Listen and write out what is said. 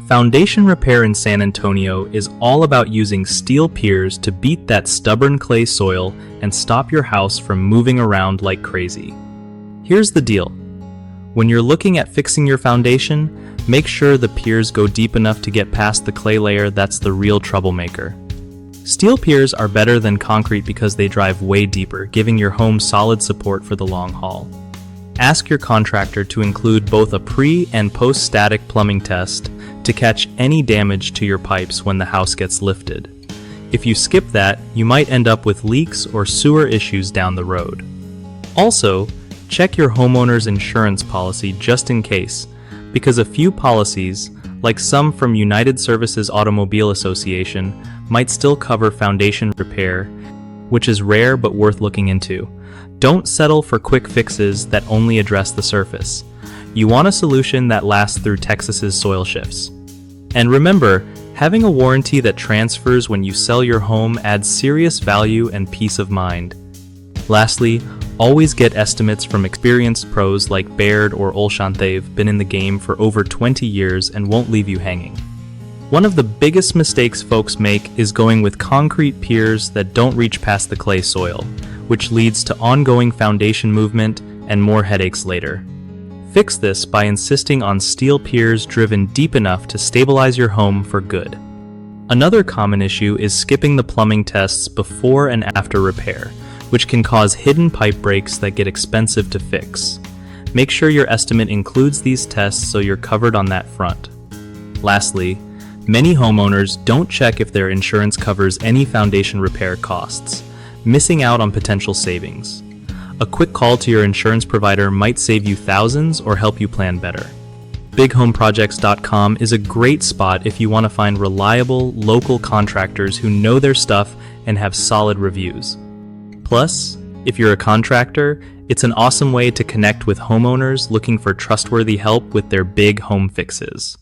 Foundation repair in San Antonio is all about using steel piers to beat that stubborn clay soil and stop your house from moving around like crazy. Here's the deal. When you're looking at fixing your foundation, make sure the piers go deep enough to get past the clay layer. That's the real troublemaker. Steel piers are better than concrete because they drive way deeper, giving your home solid support for the long haul. Ask your contractor to include both a pre- and post-static plumbing test to catch any damage to your pipes when the house gets lifted. If you skip that, you might end up with leaks or sewer issues down the road. Also, check your homeowner's insurance policy just in case, because a few policies, like some from United Services Automobile Association, might still cover foundation repair, which is rare but worth looking into. Don't settle for quick fixes that only address the surface. You want a solution that lasts through Texas's soil shifts. And remember, having a warranty that transfers when you sell your home adds serious value and peace of mind. Lastly, always get estimates from experienced pros like Baird or Olshan. They've been in the game for over 20 years and won't leave you hanging. One of the biggest mistakes folks make is going with concrete piers that don't reach past the clay soil, which leads to ongoing foundation movement and more headaches later. Fix this by insisting on steel piers driven deep enough to stabilize your home for good. Another common issue is skipping the plumbing tests before and after repair, which can cause hidden pipe breaks that get expensive to fix. Make sure your estimate includes these tests so you're covered on that front. Lastly, many homeowners don't check if their insurance covers any foundation repair costs, missing out on potential savings. A quick call to your insurance provider might save you thousands or help you plan better. BigHomeProjects.com is a great spot if you want to find reliable, local contractors who know their stuff and have solid reviews. Plus, if you're a contractor, it's an awesome way to connect with homeowners looking for trustworthy help with their big home fixes.